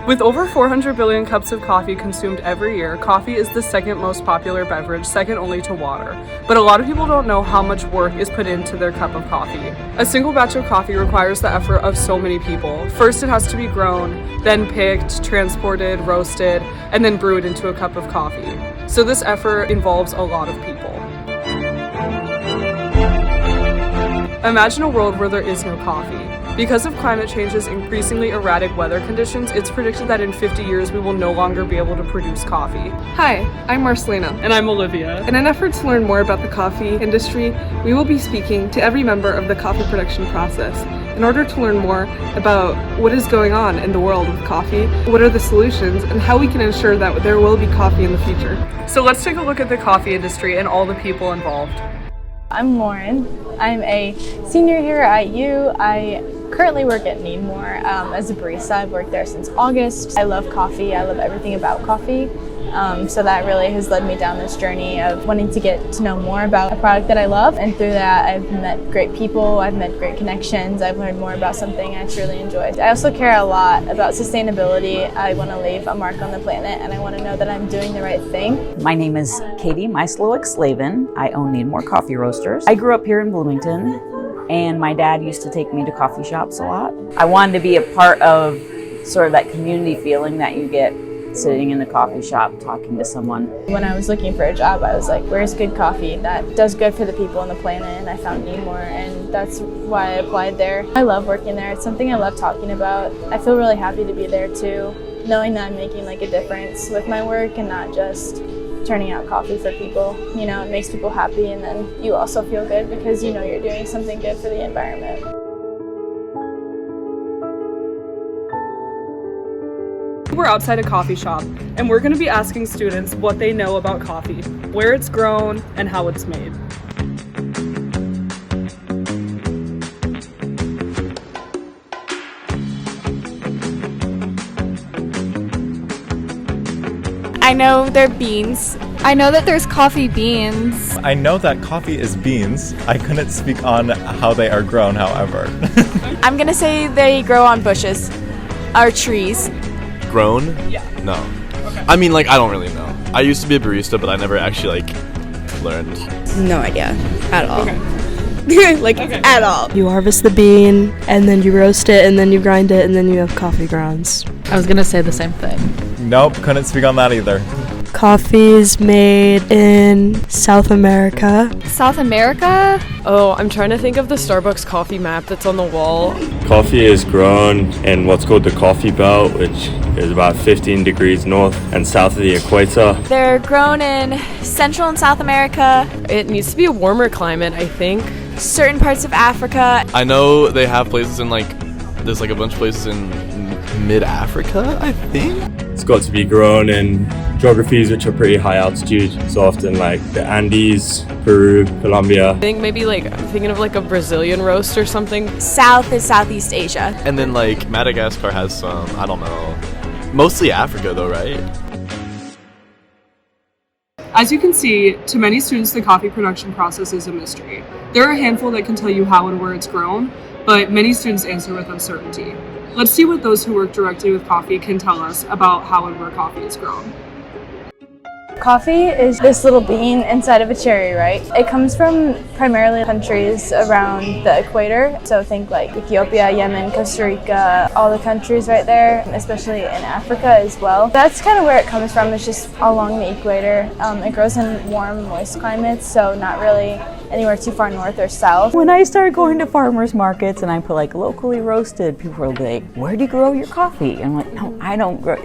With over 400 billion cups of coffee consumed every year, coffee is the second most popular beverage, second only to water. But a lot of people don't know how much work is put into their cup of coffee. A single batch of coffee requires the effort of so many people. First, it has to be grown, then picked, transported, roasted, and then brewed into a cup of coffee. So this effort involves a lot of people. Imagine a world where there is no coffee. Because of climate change's increasingly erratic weather conditions, it's predicted that in 50 years we will no longer be able to produce coffee. Hi, I'm Marcelina. And I'm Olivia. In an effort to learn more about the coffee industry, we will be speaking to every member of the coffee production process in order to learn more about what is going on in the world with coffee, what are the solutions, and how we can ensure that there will be coffee in the future. So let's take a look at the coffee industry and all the people involved. I'm Lauren. I'm a senior here at U. I currently work at Needmore as a barista. I've worked there since August. I love coffee. I love everything about coffee. So that really has led me down this journey of wanting to get to know more about a product that I love. And through that, I've met great people. I've met great connections. I've learned more about something I truly enjoy. I also care a lot about sustainability. I want to leave a mark on the planet, and I want to know that I'm doing the right thing. My name is Katie Myslowick-Slavin. I own Needmore Coffee Roasters. I grew up here in Bloomington, and my dad used to take me to coffee shops a lot. I wanted to be a part of sort of that community feeling that you get sitting in the coffee shop talking to someone. When I was looking for a job, I was like, where's good coffee that does good for the people on the planet? And I found Needmore, and that's why I applied there. I love working there. It's something I love talking about. I feel really happy to be there too, knowing that I'm making like a difference with my work and not just turning out coffee for people. You know, it makes people happy, and then you also feel good because you know you're doing something good for the environment. We're outside a coffee shop, and we're going to be asking students what they know about coffee, where it's grown, and how it's made. I know they're beans. I know that there's coffee beans. I know that coffee is beans. I couldn't speak on how they are grown, however. I'm gonna say they grow on bushes or trees. Grown? Yeah. No. Okay. I mean, like, I don't really know. I used to be a barista, but I never actually, learned. No idea at all. Okay. At all. You harvest the bean, and then you roast it, and then you grind it, and then you have coffee grounds. I was gonna say the same thing. Nope, couldn't speak on that either. Coffee is made in South America. South America? Oh, I'm trying to think of the Starbucks coffee map that's on the wall. Coffee is grown in what's called the coffee belt, which is about 15 degrees north and south of the equator. They're grown in Central and South America. It needs to be a warmer climate, I think. Certain parts of Africa. I know they have places in, there's, a bunch of places in mid-Africa, I think? It's got to be grown in geographies which are pretty high altitude, so often the Andes, Peru, Colombia. I think maybe I'm thinking of a Brazilian roast or something. South is Southeast Asia. And then Madagascar has some, I don't know, mostly Africa though, right? As you can see, to many students, the coffee production process is a mystery. There are a handful that can tell you how and where it's grown, but many students answer with uncertainty. Let's see what those who work directly with coffee can tell us about how and where coffee is grown. Coffee is this little bean inside of a cherry, right? It comes from primarily countries around the equator. So think Ethiopia, Yemen, Costa Rica, all the countries right there, especially in Africa as well. That's kind of where it comes from. It's just along the equator. It grows in warm, moist climates, so not really anywhere too far north or south. When I started going to farmers markets and I put locally roasted, people were like, where do you grow your coffee? And I'm like, no, I don't grow,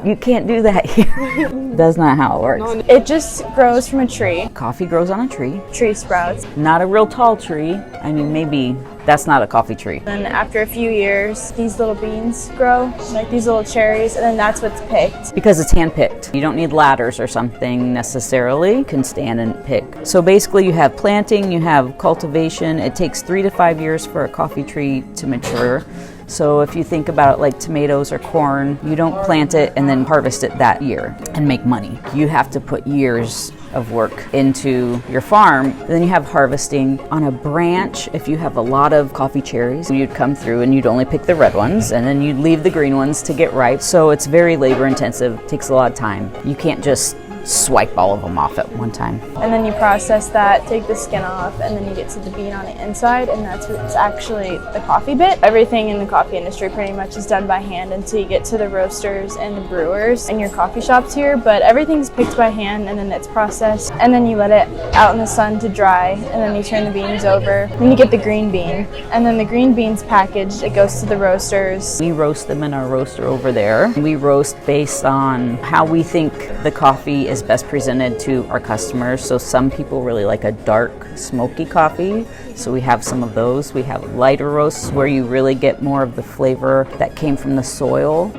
you can't do that here. That's not how it works. It just grows from a tree. Coffee grows on a tree. Tree sprouts. Not a real tall tree. I mean, maybe that's not a coffee tree. Then after a few years, these little beans grow, these little cherries, and then that's what's picked. Because it's hand-picked. You don't need ladders or something necessarily. You can stand and pick. So basically you have planting, you have cultivation. It takes 3 to 5 years for a coffee tree to mature. So if you think about it like tomatoes or corn, you don't plant it and then harvest it that year and make money. You have to put years of work into your farm. Then you have harvesting on a branch. If you have a lot of coffee cherries, you'd come through and you'd only pick the red ones and then you'd leave the green ones to get ripe. So it's very labor intensive, takes a lot of time. You can't just swipe all of them off at one time. And then you process that, take the skin off, and then you get to the bean on the inside, and that's what's actually the coffee bit. Everything in the coffee industry pretty much is done by hand until you get to the roasters and the brewers and your coffee shops here, but everything's picked by hand and then it's processed, and then you let it out in the sun to dry, and then you turn the beans over. Then you get the green bean, and then the green bean's packaged, it goes to the roasters. We roast them in our roaster over there. We roast based on how we think the coffee is best presented to our customers. So some people really like a dark, smoky coffee. So we have some of those. We have lighter roasts where you really get more of the flavor that came from the soil.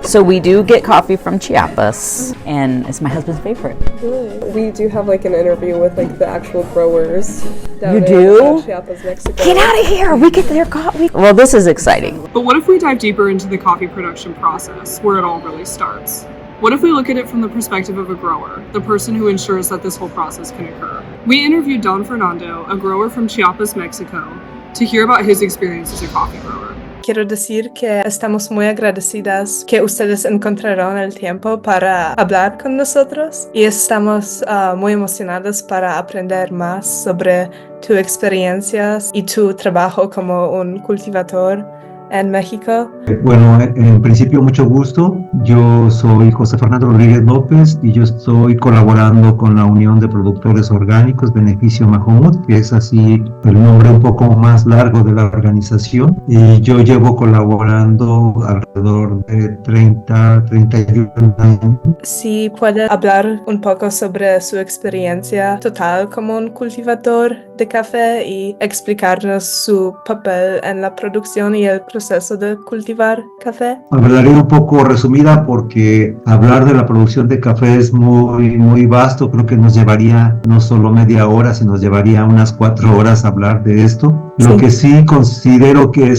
So we do get coffee from Chiapas, and it's my husband's favorite. We do have like an interview with like the actual growers down You do? in Chiapas, Mexico. Get out of here! We get their coffee. Well, this is exciting. But what if we dive deeper into the coffee production process, where it all really starts? What if we look at it from the perspective of a grower, the person who ensures that this whole process can occur? We interviewed Don Fernando, a grower from Chiapas, Mexico, to hear about his experience as a coffee grower. Quiero decir que estamos muy agradecidas que ustedes encontraron el tiempo para hablar con nosotros y estamos muy emocionadas para aprender más sobre tus experiencias y tu trabajo como un cultivador en México. Bueno, en principio mucho gusto. Yo soy José Fernando Rodríguez López y yo estoy colaborando con la Unión de Productores Orgánicos Beneficio Majomut, que es así el nombre un poco más largo de la organización. Y yo llevo colaborando alrededor de 31 años. Si puede hablar un poco sobre su experiencia total como un cultivador de café y explicarnos su papel en la producción y el proceso de cultivar café. Hablaré un poco resumida porque hablar de la producción de café es muy vasto. Creo que nos llevaría no solo media hora, sino nos llevaría unas 4 horas hablar de esto. Lo que sí considero que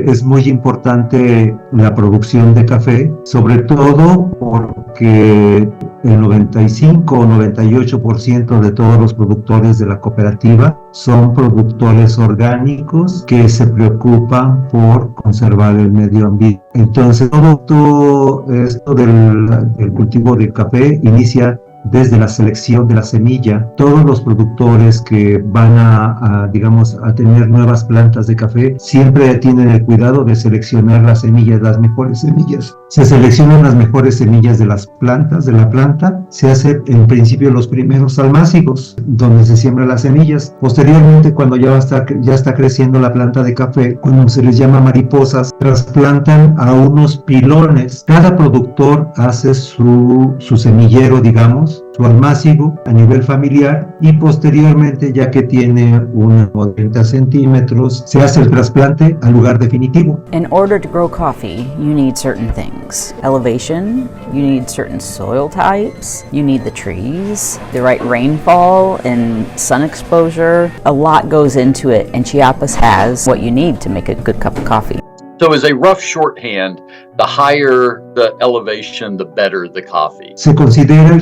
es muy importante la producción de café, sobre todo porque el 95 o 98% de todos los productores de la cooperativa son productores orgánicos que se preocupan por conservar el medio ambiente. Entonces, todo esto del cultivo del café inicia desde la selección de la semilla. Todos los productores que van a tener nuevas plantas de café siempre tienen el cuidado de seleccionar las semillas, las mejores semillas. Se seleccionan las mejores semillas de las plantas, de la planta. Se hace en principio los primeros almácigos, donde se siembran las semillas. Posteriormente, cuando ya está creciendo la planta de café, cuando se les llama mariposas, trasplantan a unos pilones. Cada productor hace su semillero, digamos, su almácigo a nivel familiar, y posteriormente, ya que tiene unos 30 centímetros, se hace el trasplante al lugar definitivo. In order to grow coffee, you need certain things. Elevation, you need certain soil types, you need the trees, the right rainfall and sun exposure. A lot goes into it, and Chiapas has what you need to make a good cup of coffee. So as a rough shorthand, the higher the elevation, the better the coffee. Se considera un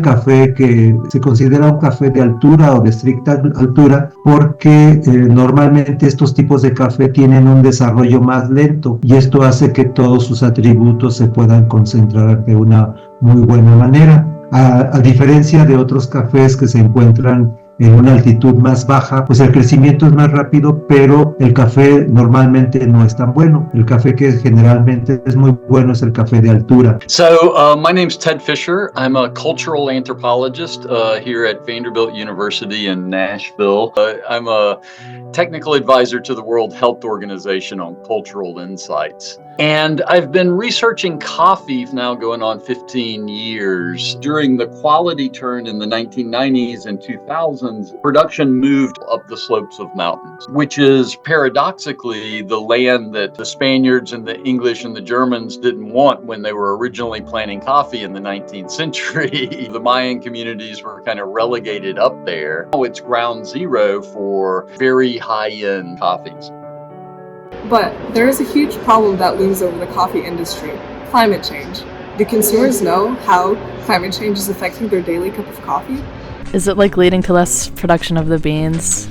café de altura o de estricta altura porque normalmente estos tipos de café tienen un desarrollo más lento, y esto hace que todos sus atributos se puedan concentrar de una muy buena manera. A diferencia de otros cafés que se encuentran en una altitud más baja, pues el crecimiento es más rápido, pero el café normalmente no es tan bueno. El café que generalmente es muy bueno es el café de altura. So my name's Ted Fisher. I'm a cultural anthropologist here at Vanderbilt University in Nashville. I'm a technical advisor to the World Health Organization on cultural insights. And I've been researching coffee now going on 15 years. During the quality turn in the 1990s and 2000s, production moved up the slopes of mountains, which is paradoxically the land that the Spaniards and the English and the Germans didn't want when they were originally planting coffee in the 19th century. The Mayan communities were kind of relegated up there. Now it's ground zero for very high-end coffees. But there is a huge problem that looms over the coffee industry: climate change. Do consumers know how climate change is affecting their daily cup of coffee? Is it like leading to less production of the beans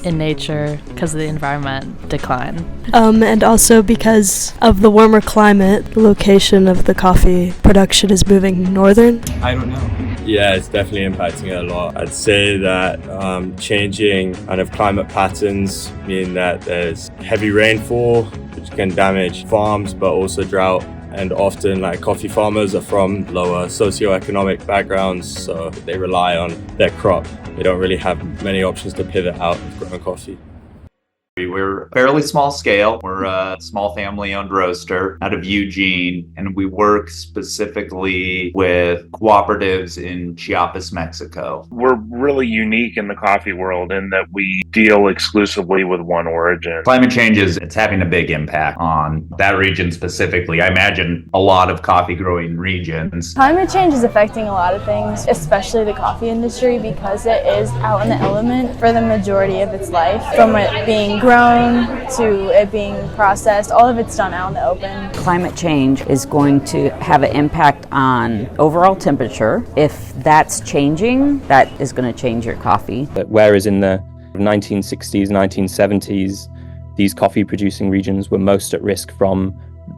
in nature because of the environment decline? And also because of the warmer climate, the location of the coffee production is moving northern. I don't know. Yeah, it's definitely impacting it a lot. I'd say that changing kind of climate patterns mean that there's heavy rainfall, which can damage farms, but also drought. And often coffee farmers are from lower socioeconomic backgrounds, so they rely on their crop. They don't really have many options to pivot out of growing coffee. We're fairly small scale. We're a small family-owned roaster out of Eugene, and we work specifically with cooperatives in Chiapas, Mexico. We're really unique in the coffee world in that we deal exclusively with one origin. Climate change it's having a big impact on that region specifically. I imagine a lot of coffee growing regions. Climate change is affecting a lot of things, especially the coffee industry, because it is out in the element for the majority of its life. From it being grown to it being processed, all of it's done out in the open. Climate change is going to have an impact on overall temperature. If that's changing, that is going to change your coffee. Whereas in the 1960s, 1970s, these coffee producing regions were most at risk from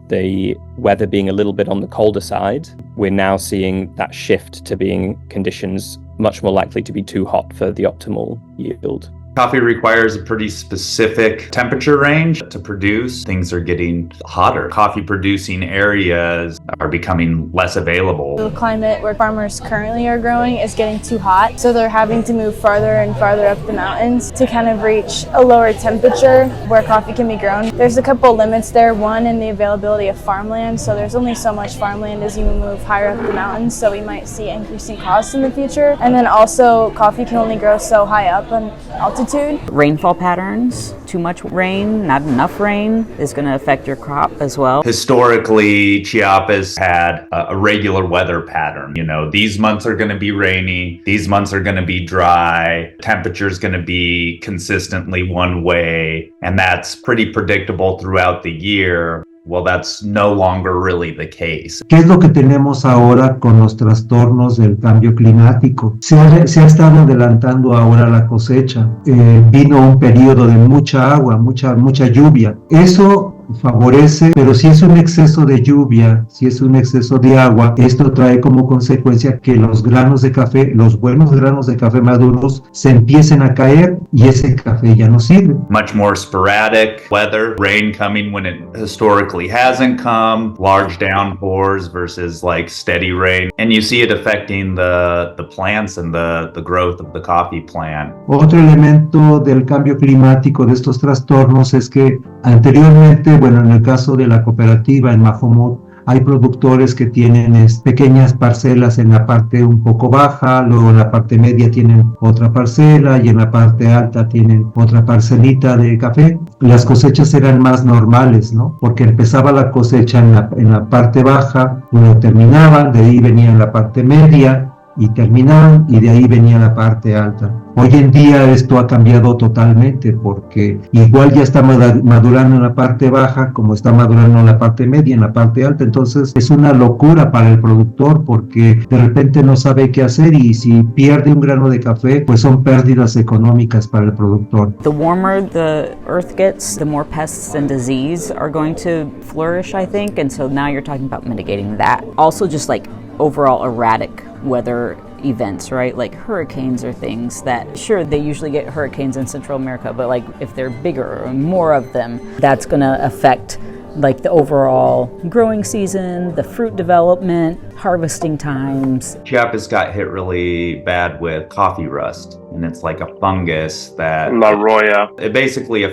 the weather being a little bit on the colder side, we're now seeing that shift to being conditions much more likely to be too hot for the optimal yield. Coffee requires a pretty specific temperature range to produce. Things are getting hotter. Coffee producing areas are becoming less available. The climate where farmers currently are growing is getting too hot, so they're having to move farther and farther up the mountains to kind of reach a lower temperature where coffee can be grown. There's a couple limits there. One, in the availability of farmland, so there's only so much farmland as you move higher up the mountains, so we might see increasing costs in the future. And then also, coffee can only grow so high up on altitude. Rainfall patterns, too much rain, not enough rain is going to affect your crop as well. Historically, Chiapas had a regular weather pattern. These months are going to be rainy, these months are going to be dry, temperature's going to be consistently one way, and that's pretty predictable throughout the year. Well, that's no longer really the case. ¿Qué es lo que tenemos ahora con los trastornos del cambio climático? Se ha estado adelantando ahora la cosecha. Vino un periodo de mucha agua, mucha lluvia. Eso favorece, pero si es un exceso de lluvia, si es un exceso de agua, esto trae como consecuencia que los granos de café, los buenos granos de café maduros, se empiecen a caer y ese café ya no sirve. Much more sporadic weather, rain coming when it historically hasn't come, large downpours versus steady rain, and you see it affecting the plants and the growth of the coffee plant. Otro elemento del cambio climático de estos trastornos es que anteriormente, en el caso de la cooperativa en Mahomut, hay productores que tienen pequeñas parcelas en la parte un poco baja, luego en la parte media tienen otra parcela y en la parte alta tienen otra parcelita de café. Las cosechas eran más normales, ¿no? Porque empezaba la cosecha en la parte baja, terminaban, de ahí venía en la parte media y terminaban y de ahí venía la parte alta. Hoy en día esto ha cambiado totalmente porque igual ya está madurando en la parte baja como está madurando en la parte media, en la parte alta. Entonces es una locura para el productor porque de repente no sabe qué hacer y si pierde un grano de café, pues son pérdidas económicas para el productor. The warmer the earth gets, the more pests and disease are going to flourish, I think. And so now you're talking about mitigating that. Also just overall erratic weather events, right? Like hurricanes or things that, sure, they usually get hurricanes in Central America, but if they're bigger or more of them, that's going to affect the overall growing season, the fruit development. harvesting times. Chiapas got hit really bad with coffee rust, and it's like a fungus that La Roya. It basically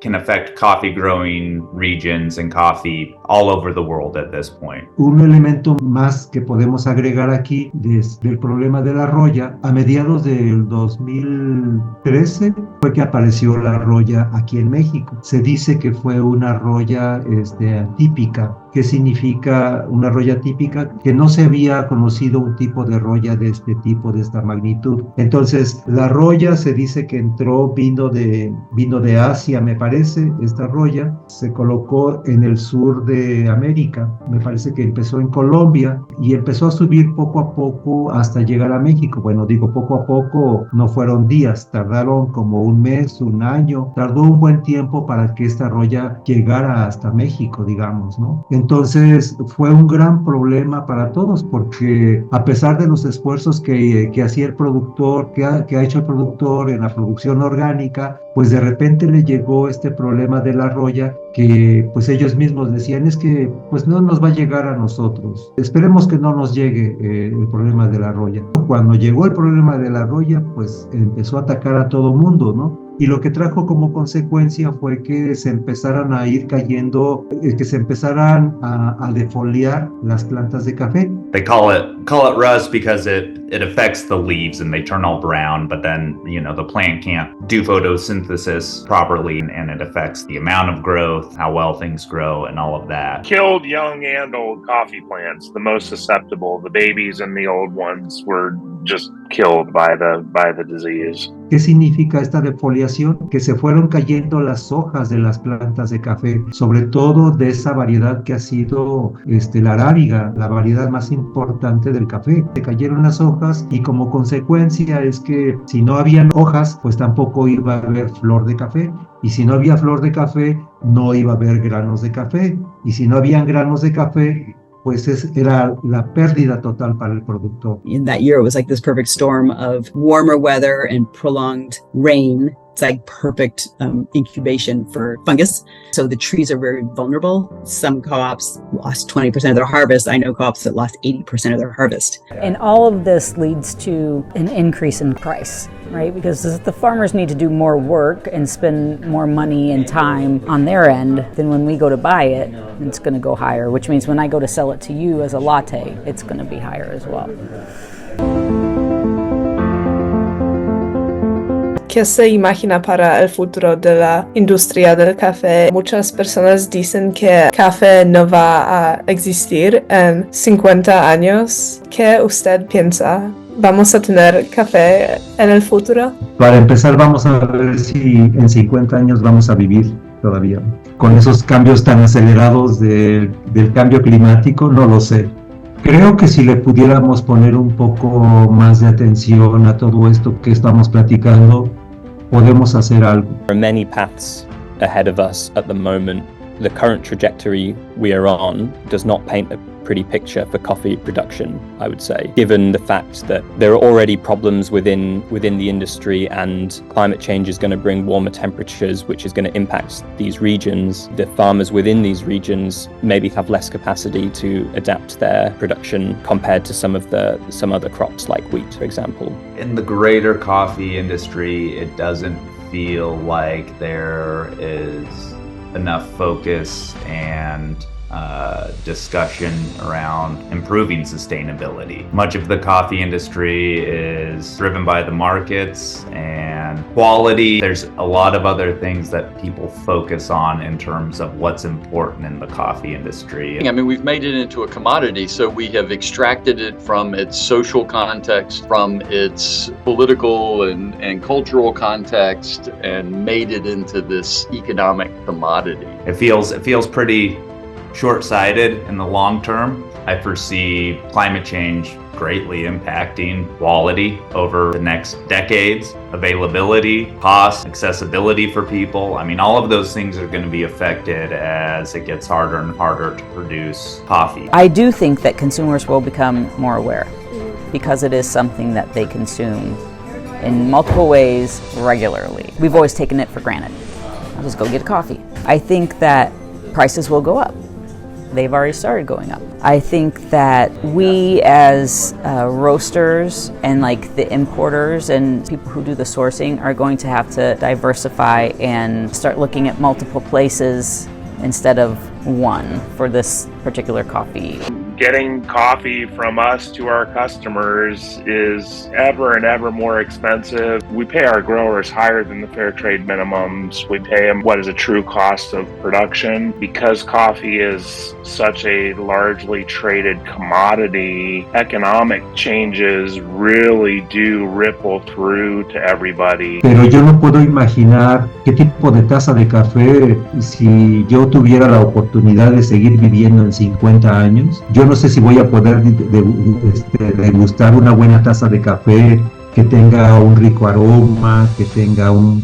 can affect coffee growing regions and coffee all over the world at this point. Un elemento más que podemos agregar aquí desde el problema de la roya, a mediados del 2013 fue que apareció la roya aquí en México. Se dice que fue una roya atípica. ¿Qué significa una roya típica? Que no se había conocido un tipo de roya de este tipo, de esta magnitud. Entonces, la roya se dice que vino de Asia, me parece. Esta roya se colocó en el sur de América. Me parece que empezó en Colombia y empezó a subir poco a poco hasta llegar a México. Bueno, digo poco a poco, no fueron días, tardaron como un mes, un año. Tardó un buen tiempo para que esta roya llegara hasta México, digamos, ¿no? Entonces fue un gran problema para todos porque a pesar de los esfuerzos que hacía el productor, que ha hecho el productor en la producción orgánica, pues de repente le llegó este problema de la roya que pues ellos mismos decían es que pues no nos va a llegar a nosotros. Esperemos que no nos llegue el problema de la roya. Cuando llegó el problema de la roya, pues empezó a atacar a todo mundo, ¿no? Y lo que trajo como consecuencia fue que se empezaran a ir cayendo, que se empezaran a defoliar las plantas de café. They call it rust because it affects the leaves and they turn all brown, but then, the plant can't do photosynthesis properly and it affects the amount of growth, how well things grow and all of that. Killed young and old coffee plants, the most susceptible. The babies and the old ones were just killed by the disease. ¿Qué significa esta defoliación? Que se fueron cayendo las hojas de las plantas de café, sobre todo de esa variedad que ha sido la arábiga, la variedad más importante del café. Se cayeron las hojas y como consecuencia es que si no habían hojas, pues tampoco iba a haber flor de café. Y si no había flor de café, no iba a haber granos de café. Y si no habían granos de café, pues era la pérdida total para el productor. In that year, it was like this perfect storm of warmer weather and prolonged rain. It's like perfect incubation for fungus. So the trees are very vulnerable. Some co-ops lost 20% of their harvest. I know co-ops that lost 80% of their harvest. And all of this leads to an increase in price, right? Because the farmers need to do more work and spend more money and time on their end than when we go to buy it, it's going to go higher, which means when I go to sell it to you as a latte, it's going to be higher as well. ¿Qué se imagina para el futuro de la industria del café? Muchas personas dicen que el café no va a existir en 50 años. ¿Qué usted piensa? ¿Vamos a tener café en el futuro? Para empezar, vamos a ver si en 50 años vamos a vivir todavía. Con esos cambios tan acelerados del cambio climático, no lo sé. Creo que si le pudiéramos poner un poco más de atención a todo esto que estamos platicando, podemos hacer algo. There are many paths ahead of us at the moment. The current trajectory we are on does not paint a pretty picture for coffee production, I would say, given the fact that there are already problems within the industry and climate change is going to bring warmer temperatures, which is going to impact these regions. The farmers within these regions maybe have less capacity to adapt their production compared to some other crops like wheat, for example. In the greater coffee industry, it doesn't feel like there is enough focus and discussion around improving sustainability. Much of the coffee industry is driven by the markets and quality. There's a lot of other things that people focus on in terms of what's important in the coffee industry. I mean, we've made it into a commodity, so we have extracted it from its social context, from its political and cultural context, and made it into this economic commodity. It feels pretty short-sighted in the long term. I foresee climate change greatly impacting quality over the next decades, availability, cost, accessibility for people. I mean, all of those things are going to be affected as it gets harder and harder to produce coffee. I do think that consumers will become more aware because it is something that they consume in multiple ways regularly. We've always taken it for granted. I'll just go get a coffee. I think that prices will go up they've already started going up. I think that we as roasters and like the importers and people who do the sourcing are going to have to diversify and start looking at multiple places instead of one for this particular coffee. Getting coffee from us to our customers is ever and ever more expensive. We pay our growers higher than the fair trade minimums. We pay them what is a true cost of production. Because coffee is such a largely traded commodity, economic changes really do ripple through to everybody. Pero yo no puedo imaginar qué tipo de taza de café si yo tuviera la oportunidad de seguir viviendo en 50 años. Yo no sé si voy a poder degustar una buena taza de café que tenga un rico aroma, que tenga un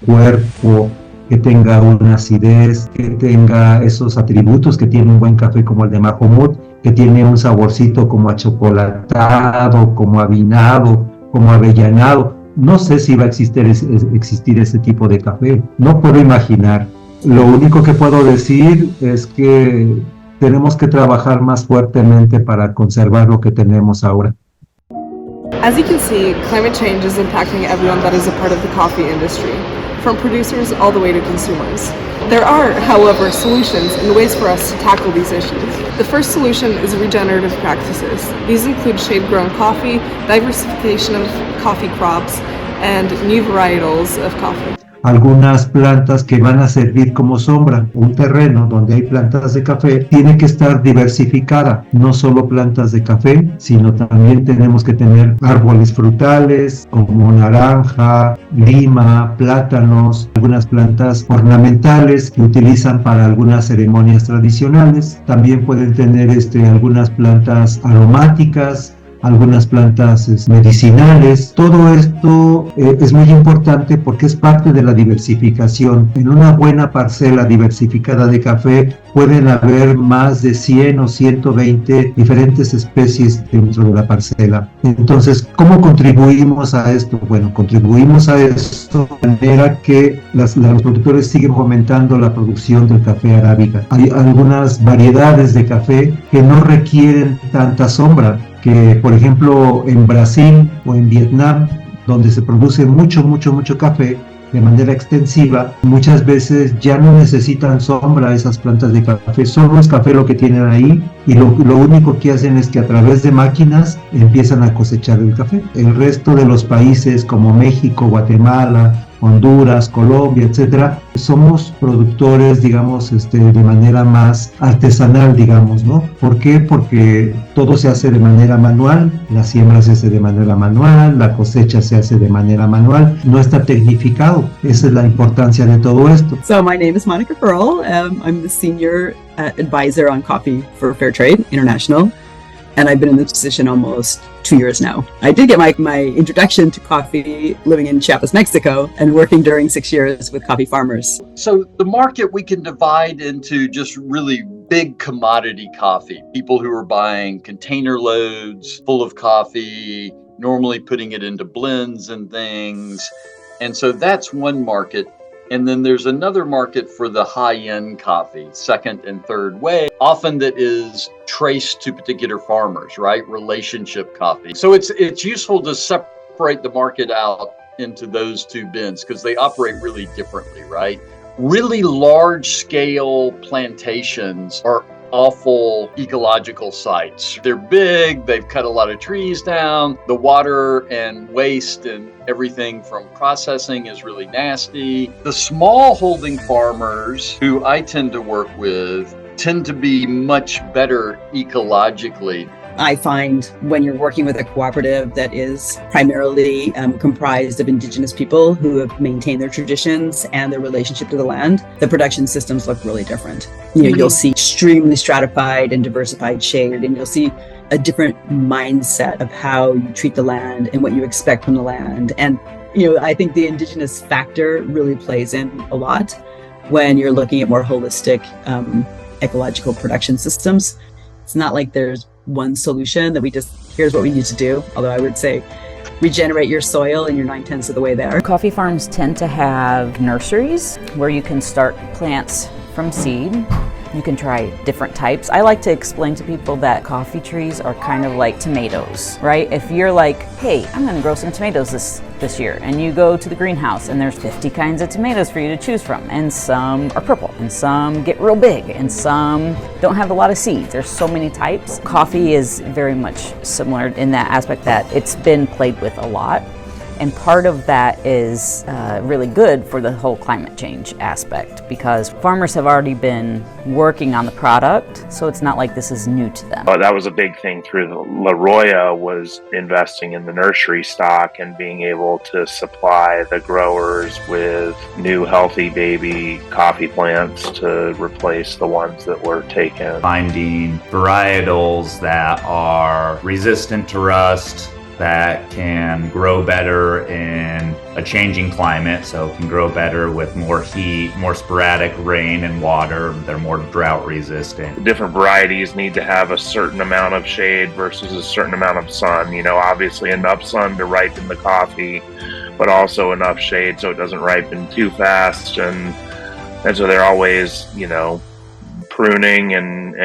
cuerpo, que tenga una acidez, que tenga esos atributos que tiene un buen café como el de Mahomet, que tiene un saborcito como achocolatado, como avinado, como avellanado. No sé si va a existir ese tipo de café, no puedo imaginar. Lo único que puedo decir es que tenemos que trabajar más fuertemente para conservar lo que tenemos ahora. As you can see, climate change is impacting everyone that is a part of the coffee industry, from producers all the way to consumers. There are, however, solutions and ways for us to tackle these issues. The first solution is regenerative practices. These include shade-grown coffee, diversification of coffee crops, and new varietals of coffee. Algunas plantas que van a servir como sombra. Un terreno donde hay plantas de café tiene que estar diversificada, no solo plantas de café, sino también tenemos que tener árboles frutales como naranja, lima, plátanos, algunas plantas ornamentales que utilizan para algunas ceremonias tradicionales. También pueden tener algunas plantas aromáticas, algunas plantas medicinales. Todo esto es muy importante porque es parte de la diversificación. En una buena parcela diversificada de café pueden haber más de 100 o 120 diferentes especies dentro de la parcela. Entonces, ¿cómo contribuimos a esto? Bueno, contribuimos a esto de manera que los productores siguen fomentando la producción del café arábica. Hay algunas variedades de café que no requieren tanta sombra, que por ejemplo en Brasil o en Vietnam, donde se produce mucho café de manera extensiva, muchas veces ya no necesitan sombra esas plantas de café, solo es café lo que tienen ahí y lo único que hacen es que a través de máquinas empiezan a cosechar el café. El resto de los países como México, Guatemala, Honduras, Colombia, etcétera, somos productores, digamos, de manera más artesanal, digamos, ¿no? ¿Por qué? Porque todo se hace de manera manual, la siembra se hace de manera manual, la cosecha se hace de manera manual, no está tecnificado. Esa es la importancia de todo esto. So my name is Monica Pearl. I'm the senior advisor on coffee for Fair Trade International. And I've been in this position almost 2 years now. I did get my introduction to coffee living in Chiapas, Mexico, and working during 6 years with coffee farmers. So the market we can divide into just really big commodity coffee. People who are buying container loads full of coffee, normally putting it into blends and things. And so that's one market. And then there's another market for the high-end coffee, second and third way, often that is traced to particular farmers, right? Relationship coffee. So it's useful to separate the market out into those two bins because they operate really differently, right? Really large-scale plantations are awful ecological sites. They're big, they've cut a lot of trees down, the water and waste and everything from processing is really nasty. The small holding farmers who I tend to work with tend to be much better ecologically. I find when you're working with a cooperative that is primarily comprised of indigenous people who have maintained their traditions and their relationship to the land, the production systems look really different. You'll see extremely stratified and diversified shade, and you'll see a different mindset of how you treat the land and what you expect from the land. And, I think the indigenous factor really plays in a lot when you're looking at more holistic ecological production systems. It's not like there's one solution that here's what we need to do. Although I would say regenerate your soil and you're 9/10 of the way there. Coffee farms tend to have nurseries where you can start plants from seed. You can try different types. I like to explain to people that coffee trees are kind of like tomatoes, right? If you're like, hey, I'm gonna grow some tomatoes this year, and you go to the greenhouse and there's 50 kinds of tomatoes for you to choose from, and some are purple, and some get real big, and some don't have a lot of seeds. There's so many types. Coffee is very much similar in that aspect that it's been played with a lot. And part of that is really good for the whole climate change aspect because farmers have already been working on the product, so it's not like this is new to them. That was a big thing through La Roya was investing in the nursery stock and being able to supply the growers with new healthy baby coffee plants to replace the ones that were taken. Finding varietals that are resistant to rust, that can grow better in a changing climate, so can grow better with more heat, more sporadic rain and water. They're more drought resistant. Different varieties need to have a certain amount of shade versus a certain amount of sun. You know, obviously enough sun to ripen the coffee, but also enough shade so it doesn't ripen too fast. And so they're always, you know, pruning and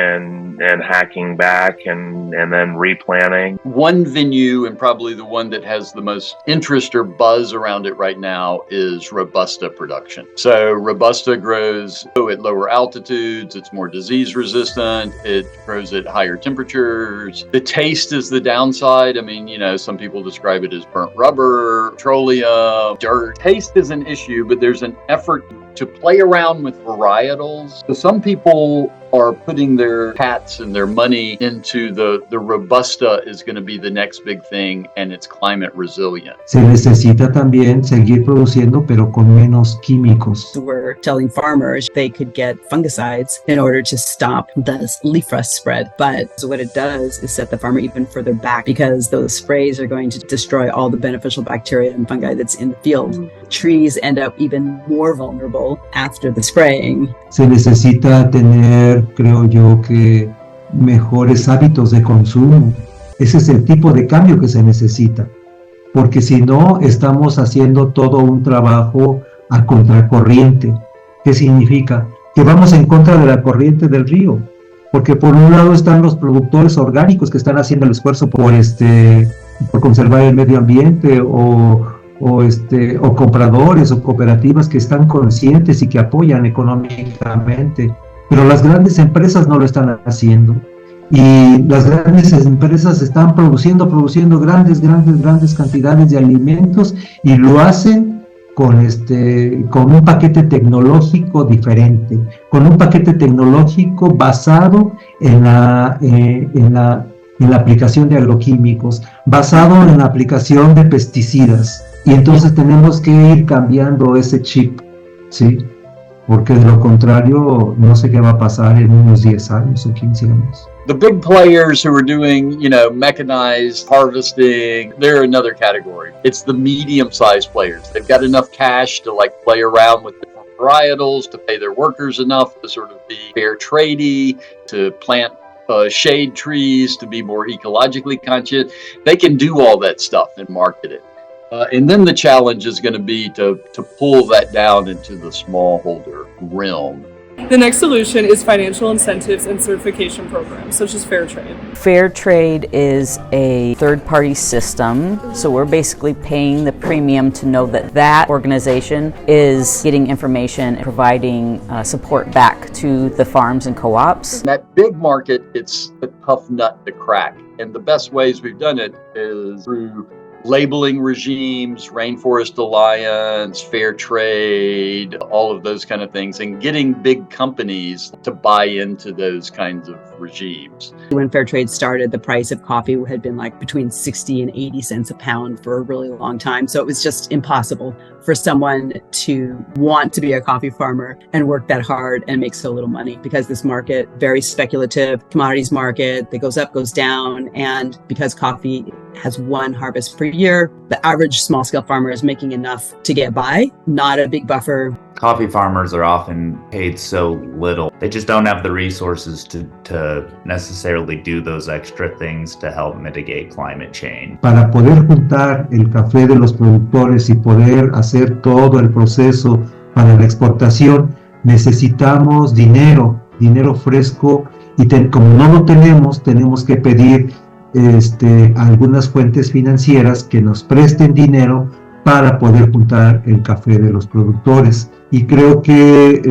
hacking back and then replanting. One venue, and probably the one that has the most interest or buzz around it right now, is Robusta production. So Robusta grows at lower altitudes, it's more disease resistant, it grows at higher temperatures. The taste is the downside. I mean, you know, some people describe it as burnt rubber, petroleum, dirt. Taste is an issue, but there's an effort to play around with varietals. So some people are putting their hats and their money into the Robusta is going to be the next big thing, and it's climate resilient. Se necesita también seguir produciendo, pero con menos químicos. We're telling farmers they could get fungicides in order to stop the leaf rust spread. But what it does is set the farmer even further back because those sprays are going to destroy all the beneficial bacteria and fungi that's in the field. Trees end up even more vulnerable after the spraying. Se necesita tener, creo yo, que mejores hábitos de consumo. Ese es el tipo de cambio que se necesita, porque si no, estamos haciendo todo un trabajo a contracorriente. ¿Qué significa? Que vamos en contra de la corriente del río, porque por un lado están los productores orgánicos que están haciendo el esfuerzo por conservar el medio ambiente o compradores o cooperativas que están conscientes y que apoyan económicamente, pero las grandes empresas no lo están haciendo y las grandes empresas están produciendo grandes cantidades de alimentos y lo hacen con un paquete tecnológico diferente, con un paquete tecnológico basado en la aplicación de agroquímicos, basado en la aplicación de pesticidas. Y entonces tenemos que ir cambiando ese chip, ¿sí? Porque de lo contrario, no sé qué va a pasar en unos 10 años o 15 años. The big players who are doing, mechanized harvesting, they're another category. It's the medium-sized players. They've got enough cash to play around with different varietals, to pay their workers enough to sort of be fair tradey, to plant shade trees, to be more ecologically conscious. They can do all that stuff and market it. And then the challenge is going to be to pull that down into the smallholder realm. The next solution is financial incentives and certification programs, such as fair trade. Fair trade is a third-party system, so we're basically paying the premium to know that that organization is getting information and providing support back to the farms and co-ops. In that big market, it's a tough nut to crack. And the best ways we've done it is through labeling regimes, Rainforest Alliance, fair trade, all of those kind of things, and getting big companies to buy into those kinds of regimes. When fair trade started, the price of coffee had been between 60 and 80 cents a pound for a really long time. So it was just impossible for someone to want to be a coffee farmer and work that hard and make so little money, because this market, very speculative commodities market that goes up, goes down. And because coffee has one harvest per year, the average small scale farmer is making enough to get by, not a big buffer. Coffee farmers are often paid so little. They just don't have the resources to necessarily do those extra things to help mitigate climate change. Para poder juntar el café de los productores y poder hacer todo el proceso para la exportación, necesitamos dinero dinero fresco y como no lo tenemos que pedir algunas fuentes financieras que nos presten dinero para poder juntar el café de los productores. Y creo que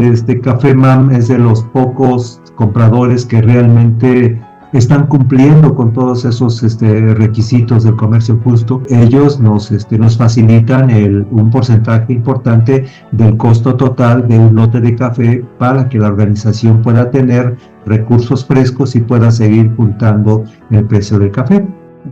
Café Mam es de los pocos compradores que realmente están cumpliendo con todos esos requisitos del comercio justo. Ellos nos facilitan un porcentaje importante del costo total de un lote de café para que la organización pueda tener recursos frescos y pueda seguir juntando el precio del café.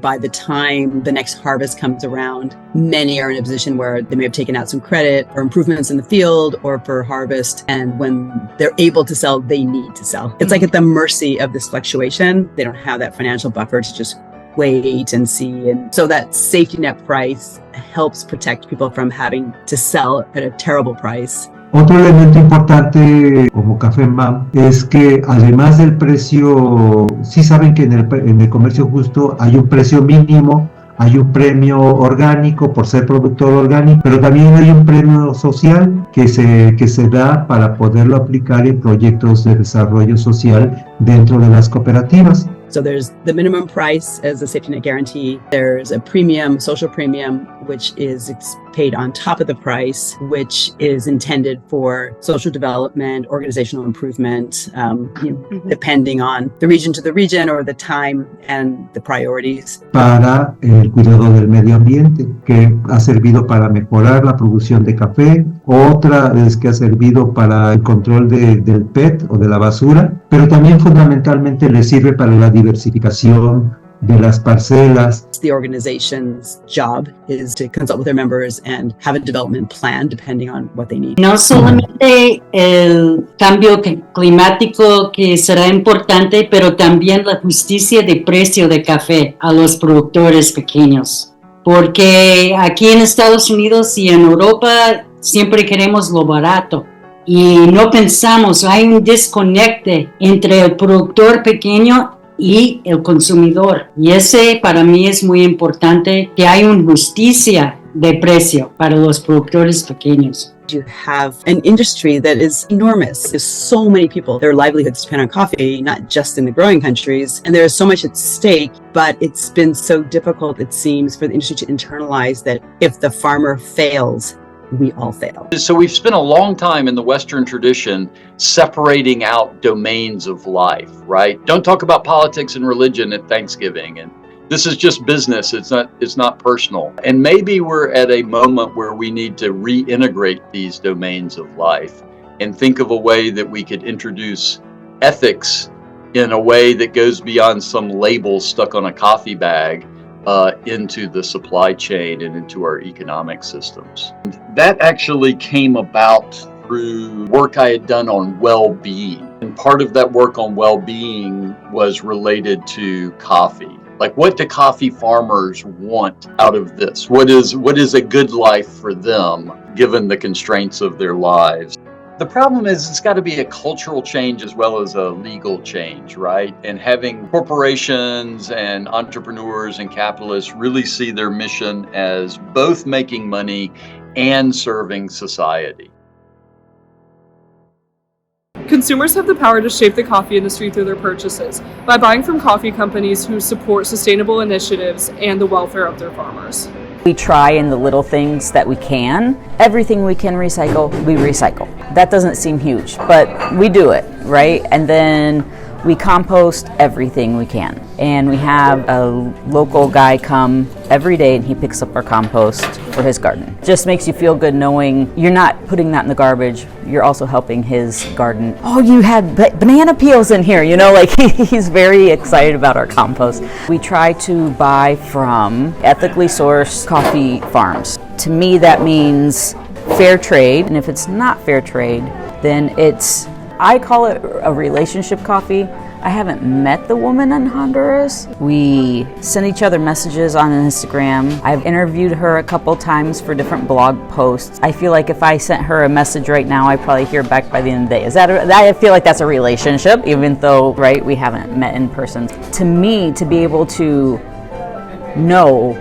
By the time the next harvest comes around, many are in a position where they may have taken out some credit for improvements in the field or for harvest. And when they're able to sell, they need to sell. It's like at the mercy of this fluctuation. They don't have that financial buffer to just wait and see. And so that safety net price helps protect people from having to sell at a terrible price. Otro elemento importante como Café Mam es que además del precio, sí saben que en el comercio justo hay un precio mínimo, hay un premio orgánico por ser productor orgánico, pero también hay un premio social que se da para poderlo aplicar en proyectos de desarrollo social dentro de las cooperativas. So there's the minimum price as a safety net guarantee. There's a premium, social premium, which is paid on top of the price, which is intended for social development, organizational improvement, depending on the region to the region or the time and the priorities. Para el cuidado del medio ambiente, que ha servido para mejorar la producción de café. Otra es que ha servido para el control del PET o de la basura, pero también fundamentalmente le sirve para la diversificación de las parcelas. The organization's job is to consult with their members and have a development plan depending on what they need. No solamente el cambio climático que será importante, pero también la justicia de precio de café a los productores pequeños. Porque aquí en Estados Unidos y en Europa siempre queremos lo barato. Y no pensamos, hay un desconecte entre el productor pequeño y el consumidor. Y ese para mí es muy importante, que hay una justicia de precio para los productores pequeños. You have an industry that is enormous. There's so many people, their livelihoods depend on coffee, not just in the growing countries. And there is so much at stake, but it's been so difficult, it seems, for the industry to internalize that if the farmer fails, we all fail. So we've spent a long time in the Western tradition separating out domains of life, right? Don't talk about politics and religion at Thanksgiving. And this is just business. It's not personal. And maybe we're at a moment where we need to reintegrate these domains of life and think of a way that we could introduce ethics in a way that goes beyond some label stuck on a coffee bag into the supply chain and into our economic systems. That actually came about through work I had done on well-being. And part of that work on well-being was related to coffee. Like, what do coffee farmers want out of this? What is a good life for them, given the constraints of their lives? The problem is it's got to be a cultural change as well as a legal change, right? And having corporations and entrepreneurs and capitalists really see their mission as both making money and serving society. Consumers have the power to shape the coffee industry through their purchases by buying from coffee companies who support sustainable initiatives and the welfare of their farmers. We try in the little things that we can. Everything we can recycle, we recycle. That doesn't seem huge, but we do it, right? And then we compost everything we can. And we have a local guy come every day and he picks up our compost for his garden. Just makes you feel good knowing you're not putting that in the garbage, you're also helping his garden. Oh, you had banana peels in here, you know, like he's very excited about our compost. We try to buy from ethically sourced coffee farms. To me, that means fair trade, and if it's not fair trade, then I call it a relationship coffee. I haven't met the woman in Honduras. We send each other messages on Instagram. I've interviewed her a couple times for different blog posts. I feel like if I sent her a message right now, I'd probably hear back by the end of the day. I feel like that's a relationship, even though, right, we haven't met in person. To me, to be able to know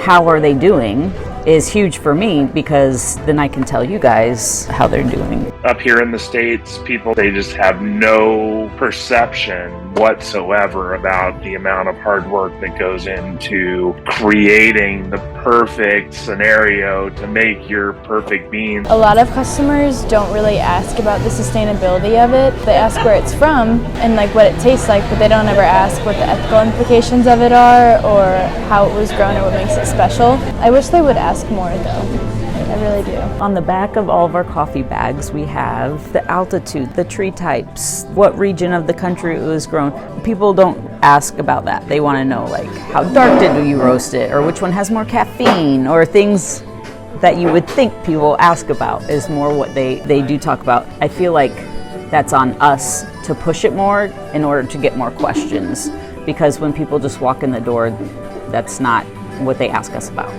how are they doing is huge for me because then I can tell you guys how they're doing. Up here in the States, people, they just have no perception whatsoever about the amount of hard work that goes into creating the perfect scenario to make your perfect beans. A lot of customers don't really ask about the sustainability of it. They ask where it's from and like what it tastes like, but they don't ever ask what the ethical implications of it are or how it was grown or what makes it special. I wish they would ask more though. I really do. On the back of all of our coffee bags, we have the altitude, the tree types, what region of the country it was grown. People don't ask about that. They want to know like how dark did you roast it, or which one has more caffeine, or things that you would think people ask about is more what they do talk about. I feel like that's on us to push it more in order to get more questions, because when people just walk in the door, that's not what they ask us about.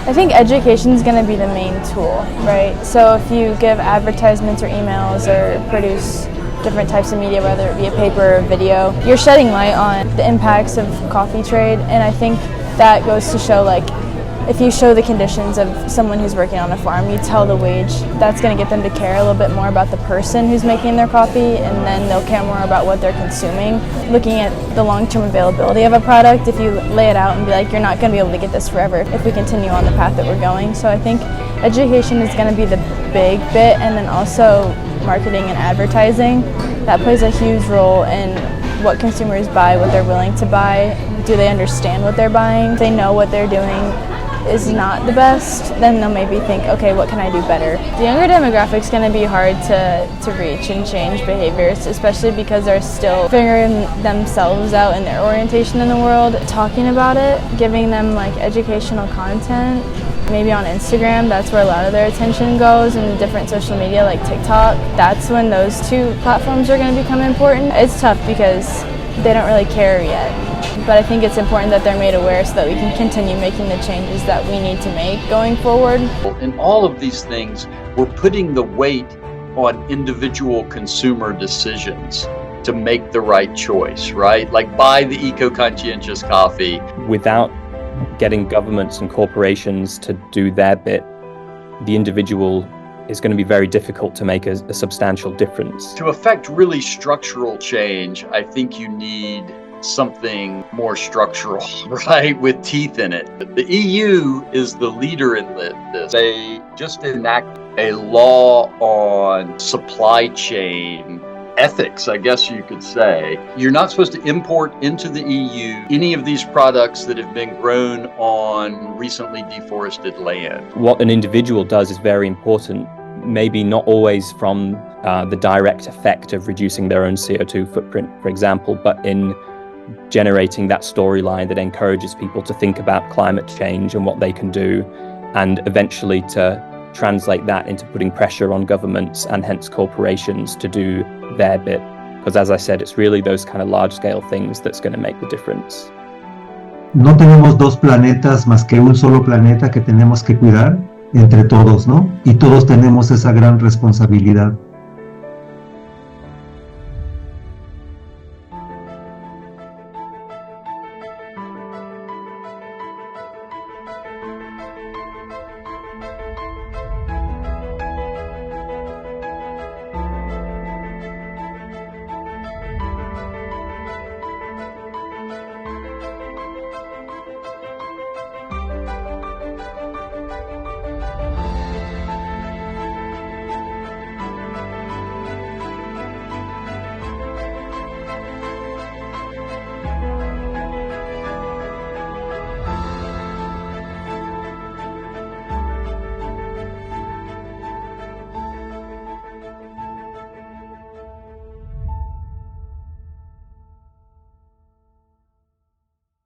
I think education is going to be the main tool, right? So if you give advertisements or emails or produce different types of media, whether it be a paper or video, you're shedding light on the impacts of coffee trade, and I think that goes to show like if you show the conditions of someone who's working on a farm, you tell the wage, that's going to get them to care a little bit more about the person who's making their coffee, and then they'll care more about what they're consuming. Looking at the long-term availability of a product, if you lay it out and be like, you're not going to be able to get this forever if we continue on the path that we're going. So I think education is going to be the big bit, and then also marketing and advertising. That plays a huge role in what consumers buy, what they're willing to buy. Do they understand what they're buying? If they know what they're doing is not the best, then they'll maybe think, okay, what can I do better? The younger demographic's going to be hard to reach and change behaviors, especially because they're still figuring themselves out in their orientation in the world. Talking about it, giving them like educational content, maybe on Instagram, that's where a lot of their attention goes, and different social media like TikTok. That's when those two platforms are going to become important. It's tough because they don't really care yet. But I think it's important that they're made aware so that we can continue making the changes that we need to make going forward. In all of these things, we're putting the weight on individual consumer decisions to make the right choice, right? Like buy the eco-conscientious coffee. Without getting governments and corporations to do their bit, the individual is going to be very difficult to make a substantial difference. To affect really structural change, I think you need something more structural, right, with teeth in it. The EU is the leader in this. They just enacted a law on supply chain ethics, I guess you could say. You're not supposed to import into the EU any of these products that have been grown on recently deforested land. What an individual does is very important, maybe not always from the direct effect of reducing their own CO2 footprint, for example, but in generating that storyline that encourages people to think about climate change and what they can do, and eventually to translate that into putting pressure on governments and hence corporations to do their bit. Because as I said, it's really those kind of large-scale things that's going to make the difference. No tenemos dos planetas más que un solo planeta que tenemos que cuidar entre todos, ¿no? Y todos tenemos esa gran responsabilidad.